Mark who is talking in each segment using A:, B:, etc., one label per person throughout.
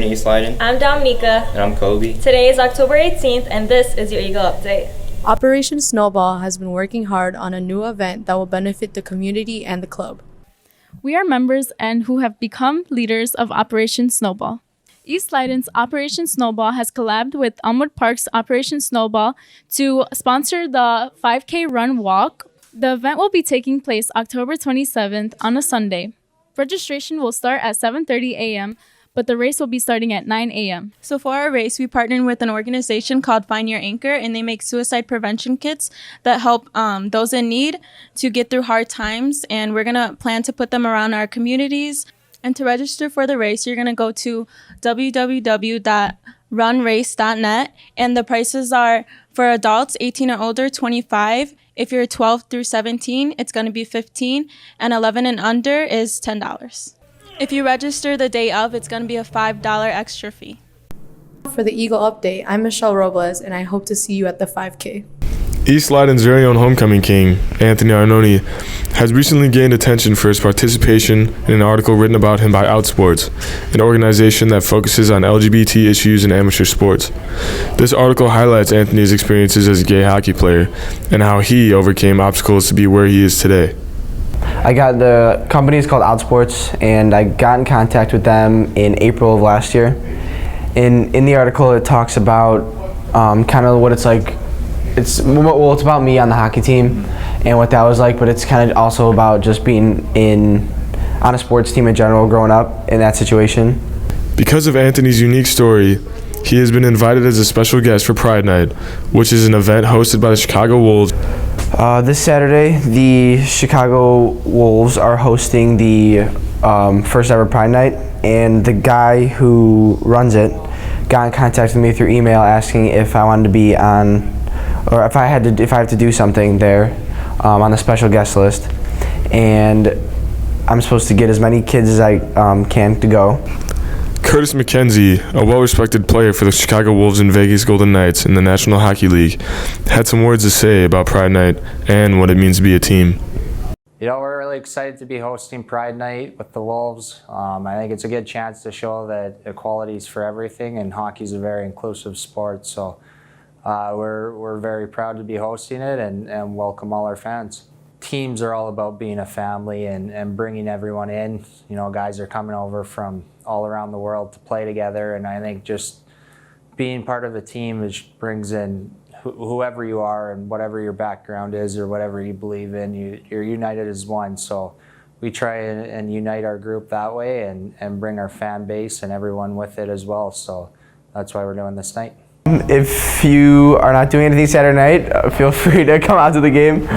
A: East Leyden.
B: I'm Dominica.
A: And I'm Kobe.
B: Today is October 18th, and this is your Eagle Update.
C: Operation Snowball has been working hard on a new event that will benefit the community and the club.
D: We are members and who have become leaders of Operation Snowball. East Leyden's Operation Snowball has collabed with Elmwood Park's Operation Snowball to sponsor the 5K Run Walk. The event will be taking place October 27th on a Sunday. Registration will start at 7:30 a.m., but the race will be starting at 9 a.m.
E: So for our race, we partnered with an organization called Find Your Anchor, and they make suicide prevention kits that help those in need to get through hard times. And we're going to plan to put them around our communities. And to register for the race, you're going to go to www.runrace.net. And the prices are for adults 18 or older, $25. If you're 12 through 17, it's going to be $15. And 11 and under is $10. If you register the day of, it's going to be a $5 extra fee.
C: For the Eagle Update, I'm Michelle Robles, and I hope to see you at the 5K.
F: East Leyden's very own homecoming king, Anthony Arnone, has recently gained attention for his participation in an article written about him by Outsports, an organization that focuses on LGBT issues in amateur sports. This article highlights Anthony's experiences as a gay hockey player and how he overcame obstacles to be where he is today.
G: The company is called Outsports, and I got in contact with them in April of last year. In the article, it talks about kind of what it's like. It's about me on the hockey team and what that was like, but it's kind of also about just being on a sports team in general, growing up in that situation.
F: Because of Anthony's unique story, he has been invited as a special guest for Pride Night, which is an event hosted by the Chicago Wolves.
G: This Saturday, the Chicago Wolves are hosting the first ever Pride Night, and the guy who runs it got in contact with me through email asking if I wanted to be on, or if I have to do something there on the special guest list, and I'm supposed to get as many kids as I can to go.
F: Curtis McKenzie, a well-respected player for the Chicago Wolves and Vegas Golden Knights in the National Hockey League, had some words to say about Pride Night and what it means to be a team.
H: You know, we're really excited to be hosting Pride Night with the Wolves. I think it's a good chance to show that equality is for everything, and hockey is a very inclusive sport. So we're very proud to be hosting it and welcome all our fans. Teams are all about being a family and bringing everyone in. You know, guys are coming over from all around the world to play together, and I think just being part of a team brings in whoever you are and whatever your background is or whatever you believe in. You're united as one. So we try and unite our group that way and bring our fan base and everyone with it as well. So that's why we're doing this night.
G: If you are not doing anything Saturday night, feel free to come out to the game.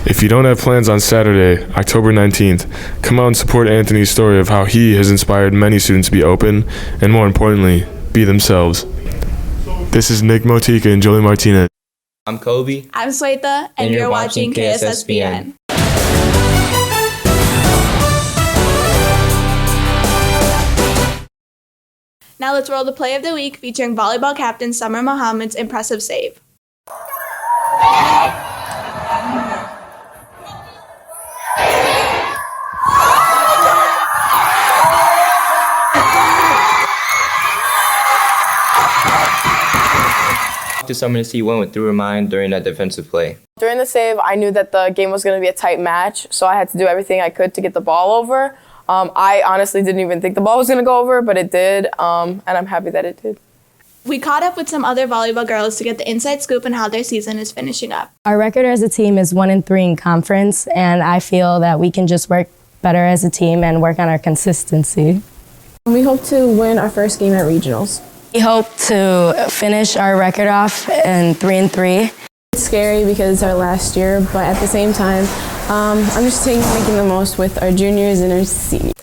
F: If you don't have plans on Saturday, October 19th, come out and support Anthony's story of how he has inspired many students to be open and, more importantly, be themselves. This is Nick Motika and Jolie Martinez.
A: I'm Kobe.
E: I'm Sweta, and you're watching KSSBN. Now let's roll the play of the week featuring volleyball captain Summer Mohammed's impressive save.
A: To Summer to see what went through her mind during that defensive play.
I: During the save, I knew that the game was going to be a tight match, so I had to do everything I could to get the ball over. I honestly didn't even think the ball was going to go over, but it did, and I'm happy that it did.
E: We caught up with some other volleyball girls to get the inside scoop on how their season is finishing up.
J: Our record as a team is 1-3 in conference, and I feel that we can just work better as a team and work on our consistency.
K: We hope to win our first game at regionals.
J: We hope to finish our record off in 3-3.
K: It's scary because it's our last year, but at the same time, I'm just making the most with our juniors and our seniors.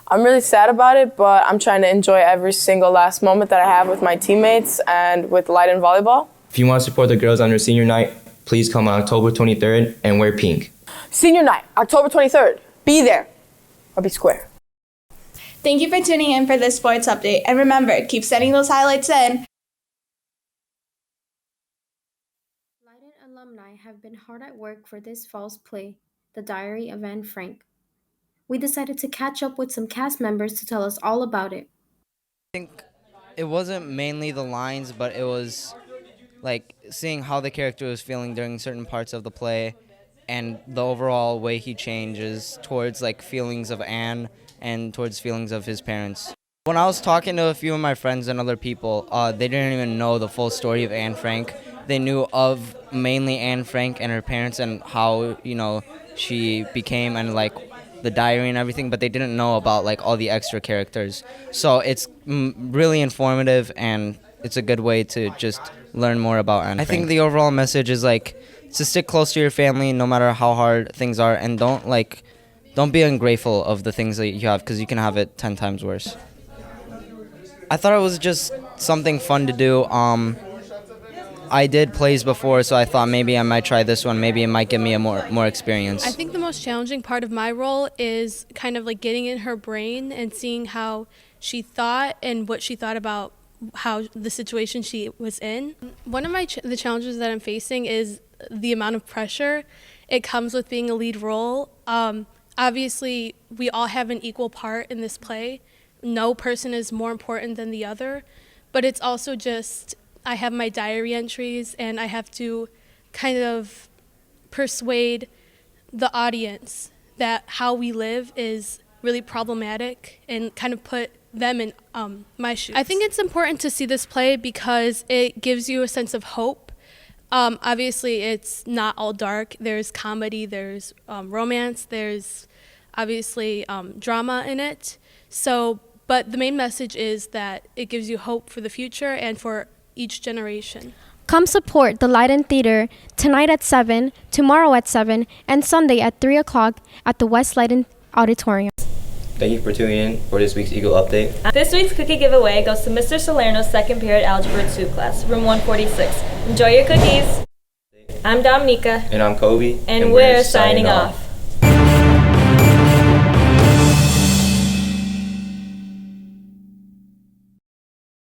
I: I'm really sad about it, but I'm trying to enjoy every single last moment that I have with my teammates and with Leyden Volleyball.
A: If you want to support the girls on their senior night, please come on October 23rd and wear pink.
I: Senior night, October 23rd. Be there or be square.
E: Thank you for tuning in for this sports update. And remember, keep sending those highlights in.
L: Leyden alumni have been hard at work for this fall's play, The Diary of Anne Frank. We decided to catch up with some cast members to tell us all about it.
M: think it wasn't mainly the lines, but it was like seeing how the character was feeling during certain parts of the play and the overall way he changes towards like feelings of Anne and towards feelings of his parents. When I was talking to a few of my friends and other people, they didn't even know the full story of Anne Frank. They knew of mainly Anne Frank and her parents and how, she became and like the diary and everything, but they didn't know about like all the extra characters. So it's really informative and it's a good way to just learn more about Anne Frank. I think the overall message is like to stick close to your family no matter how hard things are, and don't be ungrateful of the things that you have, because you can have it 10 times worse. I thought it was just something fun to do. I did plays before, so I thought maybe I might try this one. Maybe it might give me a more experience.
N: I think the most challenging part of my role is kind of like getting in her brain and seeing how she thought and what she thought about how the situation she was in. One of the challenges that I'm facing is the amount of pressure it comes with being a lead role. Obviously, we all have an equal part in this play. No person is more important than the other, but it's also just I have my diary entries and I have to kind of persuade the audience that how we live is really problematic and kind of put them in my shoes. I think it's important to see this play because it gives you a sense of hope. Obviously, it's not all dark. There's comedy, there's romance, there's obviously drama in it. But the main message is that it gives you hope for the future and for each generation.
L: Come support the Leyden Theater tonight at 7, tomorrow at 7, and Sunday at 3 o'clock at the West Leyden Auditorium.
A: Thank you for tuning in for this week's Eagle Update.
B: This week's cookie giveaway goes to Mr. Salerno's second period Algebra 2 class, room 146. Enjoy your cookies. I'm Dominica.
A: And I'm Kobe.
B: And we're signing off.